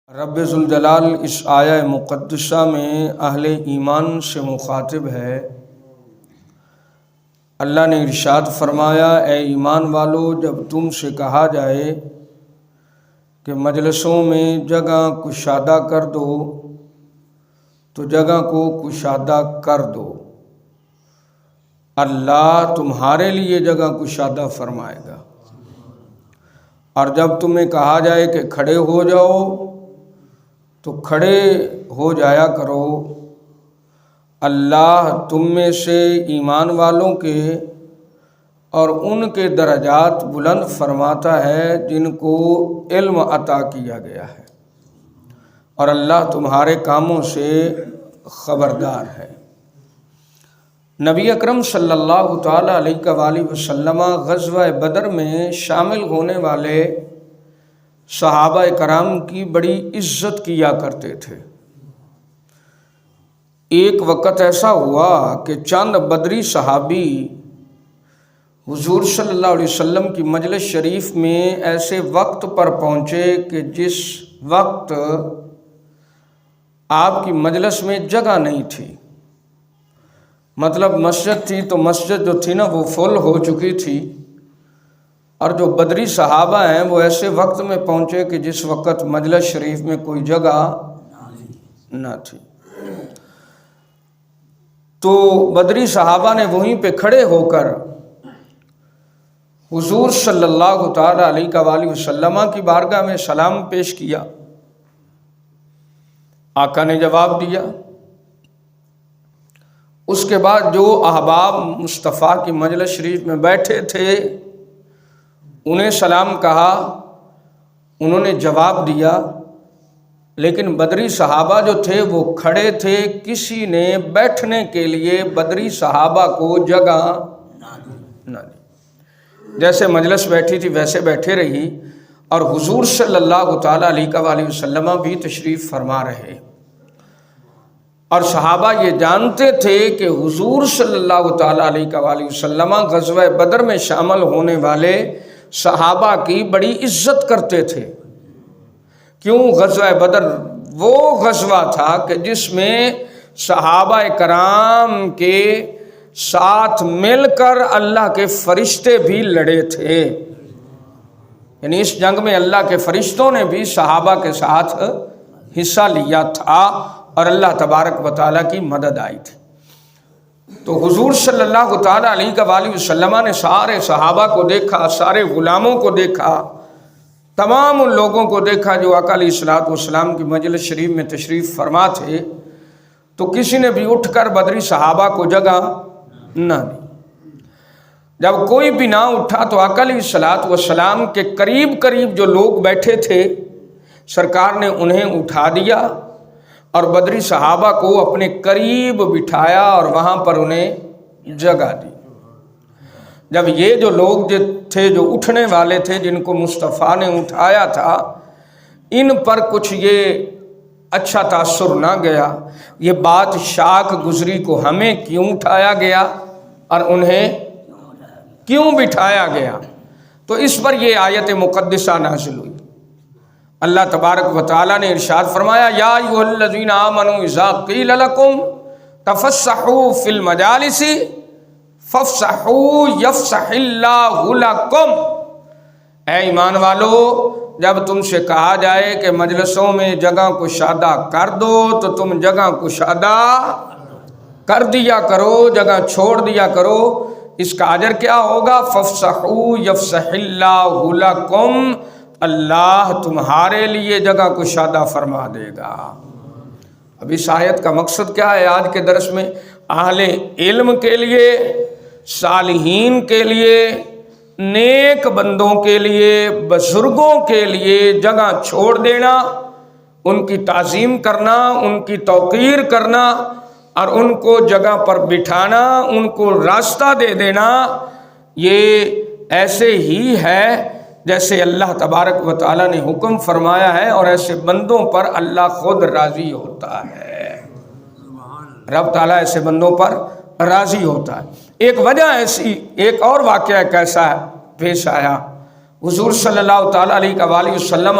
رب ذوالجلال اس آیہ مقدسہ میں اہل ایمان سے مخاطب ہے۔ اللہ نے ارشاد فرمایا، اے ایمان والو، جب تم سے کہا جائے کہ مجلسوں میں جگہ کشادہ کر دو تو جگہ کو کشادہ کر دو، اللہ تمہارے لیے جگہ کشادہ فرمائے گا۔ اور جب تمہیں کہا جائے کہ کھڑے ہو جاؤ تو کھڑے ہو جایا کرو، اللہ تم میں سے ایمان والوں کے اور ان کے درجات بلند فرماتا ہے جن کو علم عطا کیا گیا ہے، اور اللہ تمہارے کاموں سے خبردار ہے۔ نبی اکرم صلی اللہ تعالیٰ علیہ وآلہ وسلم غزوہ بدر میں شامل ہونے والے صحابہ کرام کی بڑی عزت کیا کرتے تھے۔ ایک وقت ایسا ہوا کہ چند بدری صحابی حضور صلی اللہ علیہ وسلم کی مجلس شریف میں ایسے وقت پر پہنچے کہ جس وقت آپ کی مجلس میں جگہ نہیں تھی، مطلب مسجد تھی تو مسجد جو تھی نا وہ فل ہو چکی تھی، اور جو بدری صحابہ ہیں وہ ایسے وقت میں پہنچے کہ جس وقت مجلس شریف میں کوئی جگہ نہ تھی۔ تو بدری صحابہ نے وہیں پہ کھڑے ہو کر حضور صلی اللہ تعالیٰ علیہ وآلہ وسلم کی بارگاہ میں سلام پیش کیا۔ آقا نے جواب دیا۔ اس کے بعد جو احباب مصطفیٰ کی مجلس شریف میں بیٹھے تھے انہیں سلام کہا، انہوں نے جواب دیا، لیکن بدری صحابہ جو تھے وہ کھڑے تھے، کسی نے بیٹھنے کے لیے بدری صحابہ کو جگہ نہ دی۔ جیسے مجلس بیٹھی تھی ویسے بیٹھے رہی، اور حضور صلی اللہ تعالیٰ علیہ وآلہ وسلم بھی تشریف فرما رہے، اور صحابہ یہ جانتے تھے کہ حضور صلی اللہ تعالیٰ علیہ وآلہ وسلم غزوہ بدر میں شامل ہونے والے صحابہ کی بڑی عزت کرتے تھے۔ کیوں؟ غزوہ بدر وہ غزوہ تھا کہ جس میں صحابہ کرام کے ساتھ مل کر اللہ کے فرشتے بھی لڑے تھے، یعنی اس جنگ میں اللہ کے فرشتوں نے بھی صحابہ کے ساتھ حصہ لیا تھا، اور اللہ تبارک و تعالیٰ کی مدد آئی تھی۔ تو حضور صلی اللہ تعالیٰ علیہ وآلہ وسلم نے سارے صحابہ کو دیکھا، سارے غلاموں کو دیکھا، تمام ان لوگوں کو دیکھا جو آقا علیہ الصلوۃ والسلام کی مجلس شریف میں تشریف فرما تھے، تو کسی نے بھی اٹھ کر بدری صحابہ کو جگہ نہ دی۔ جب کوئی بھی نہ اٹھا تو آقا علیہ الصلوۃ والسلام کے قریب قریب جو لوگ بیٹھے تھے سرکار نے انہیں اٹھا دیا اور بدری صحابہ کو اپنے قریب بٹھایا اور وہاں پر انہیں جگہ دی۔ جب یہ جو لوگ تھے جو اٹھنے والے تھے جن کو مصطفیٰ نے اٹھایا تھا، ان پر کچھ یہ اچھا تاثر نہ گیا، یہ بات شاک گزری کو ہمیں کیوں اٹھایا گیا اور انہیں کیوں بٹھایا گیا، تو اس پر یہ آیت مقدسہ نازل ہوئی۔ اللہ تبارک و تعالیٰ نے ارشاد فرمایا، یا ایھا الذین آمنوا اذا قیل لکم تفسحوا فی المجالس فافسحوا یفسح اللہ لکم۔ اے ایمان والو، جب تم سے کہا جائے کہ مجلسوں میں جگہ کشادہ کر دو تو تم جگہ کشادہ کر دیا کرو، جگہ چھوڑ دیا کرو۔ اس کا اجر کیا ہوگا؟ فافسحوا یفسح اللہ لکم، اللہ تمہارے لیے جگہ کشادہ فرما دے گا۔ اب اس آیت کا مقصد کیا ہے آج کے درس میں؟ اہل علم کے لیے، صالحین کے لیے، نیک بندوں کے لیے، بزرگوں کے لیے جگہ چھوڑ دینا، ان کی تعظیم کرنا، ان کی توقیر کرنا، اور ان کو جگہ پر بٹھانا، ان کو راستہ دے دینا، یہ ایسے ہی ہے جیسے اللہ تبارک و تعالیٰ نے حکم فرمایا ہے، اور ایسے بندوں پر اللہ خود راضی ہوتا ہے۔ رب تعالیٰ ایسے بندوں پر راضی ہوتا ہے۔ ایک وجہ ایسی، ایک اور واقعہ کیسا پیش آیا، حضور صلی اللہ تعالیٰ علیہ وآلہ وسلم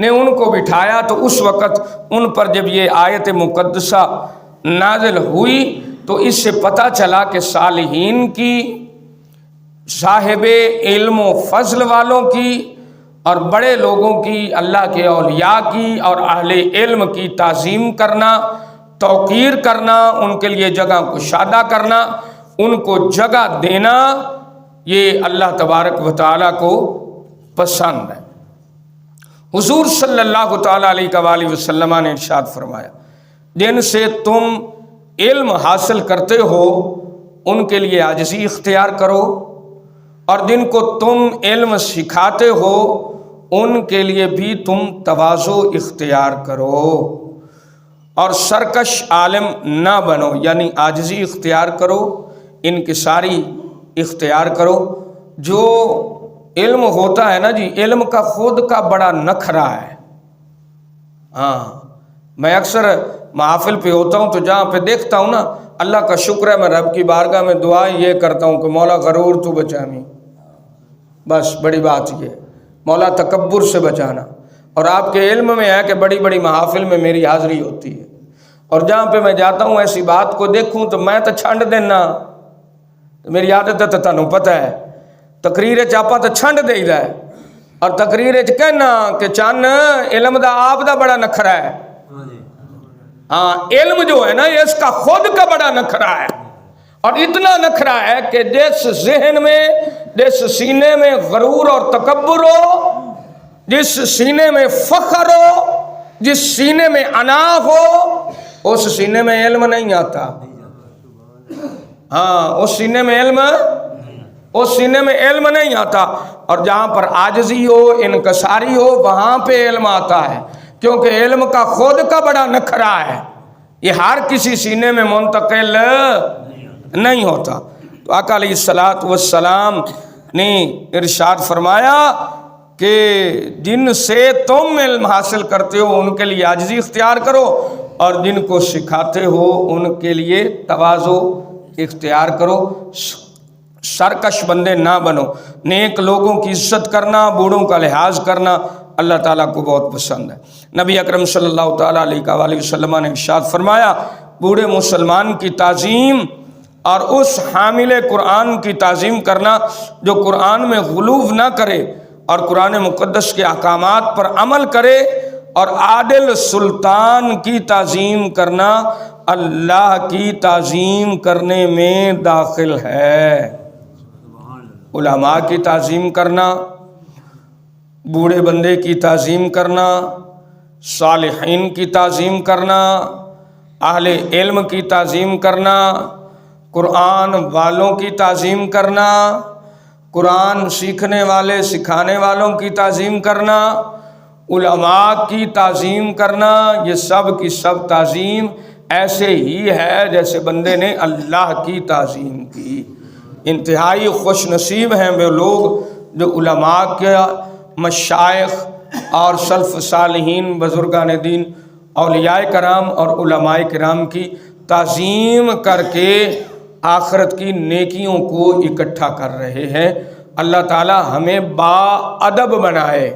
نے ان کو بٹھایا تو اس وقت ان پر جب یہ آیت مقدسہ نازل ہوئی تو اس سے پتہ چلا کہ صالحین کی، صاحب علم و فضل والوں کی اور بڑے لوگوں کی، اللہ کے اولیاء کی اور اہل علم کی تعظیم کرنا، توقیر کرنا، ان کے لیے جگہ کشادہ کرنا، ان کو جگہ دینا، یہ اللہ تبارک و تعالیٰ کو پسند ہے۔ حضور صلی اللہ تعالیٰ علیہ وآلہ وسلم نے ارشاد فرمایا، جن سے تم علم حاصل کرتے ہو ان کے لیے عاجزی اختیار کرو، اور جن کو تم علم سکھاتے ہو ان کے لیے بھی تم تواضع اختیار کرو، اور سرکش عالم نہ بنو، یعنی عاجزی اختیار کرو، انکساری اختیار کرو۔ جو علم ہوتا ہے نا جی، علم کا خود کا بڑا نخرہ ہے۔ ہاں، میں اکثر محافل پہ ہوتا ہوں تو جہاں پہ دیکھتا ہوں نا، اللہ کا شکر ہے میں رب کی بارگاہ میں دعا یہ کرتا ہوں کہ مولا غرور تو بچانی، بس بڑی بات یہ ہے، مولا تکبر سے بچانا۔ اور آپ کے علم میں ہے کہ بڑی بڑی محافل میں میری حاضری ہوتی ہے، اور جہاں پہ میں جاتا ہوں ایسی بات کو دیکھوں تو میں تو چھنڈ دینا، میری عادت ہے تو تنوں پتہ ہے، تقریر چاپا تو چھنڈ دے دا ہے، اور تقریر کہنا کہ چان علم دا آپ دا بڑا نخرہ ہے۔ ہاں، علم جو ہے نا یہ اس کا خود کا بڑا نخرہ ہے، اور اتنا نخرہ ہے کہ جس ذہن میں، جس سینے میں غرور اور تکبر ہو، جس سینے میں فخر ہو، جس سینے میں انا ہو، اس سینے میں علم نہیں آتا۔ ہاں، اس سینے میں علم نہیں آتا، اور جہاں پر عاجزی ہو، انکساری ہو، وہاں پہ علم آتا ہے، کیونکہ علم کا خود کا بڑا نخرہ ہے، یہ ہر کسی سینے میں منتقل نہیں ہوتا۔ تو آقا علیہ الصلوۃ والسلام نے ارشاد فرمایا کہ جن سے تم علم حاصل کرتے ہو ان کے لیے عاجزی اختیار کرو، اور جن کو سکھاتے ہو ان کے لیے تواضع اختیار کرو، سرکش بندے نہ بنو۔ نیک لوگوں کی عزت کرنا، بوڑھوں کا لحاظ کرنا اللہ تعالیٰ کو بہت پسند ہے۔ نبی اکرم صلی اللہ تعالیٰ علیہ وآلہ وسلم نے ارشاد فرمایا، بوڑھے مسلمان کی تعظیم اور اس حامل قرآن کی تعظیم کرنا جو قرآن میں غلو نہ کرے اور قرآن مقدس کے احکامات پر عمل کرے، اور عادل سلطان کی تعظیم کرنا اللہ کی تعظیم کرنے میں داخل ہے۔ علماء کی تعظیم کرنا، بوڑھے بندے کی تعظیم کرنا، صالحین کی تعظیم کرنا، اہل علم کی تعظیم کرنا، قرآن والوں کی تعظیم کرنا، قرآن سیکھنے والے سکھانے والوں کی تعظیم کرنا، علماء کی تعظیم کرنا، یہ سب کی سب تعظیم ایسے ہی ہے جیسے بندے نے اللہ کی تعظیم کی۔ انتہائی خوش نصیب ہیں وہ لوگ جو علماء کے، مشائخ اور سلف صالحین، بزرگان دین، اولیاء کرام اور علماء کرام کی تعظیم کر کے آخرت کی نیکیوں کو اکٹھا کر رہے ہیں۔ اللہ تعالی ہمیں با ادب بنائے۔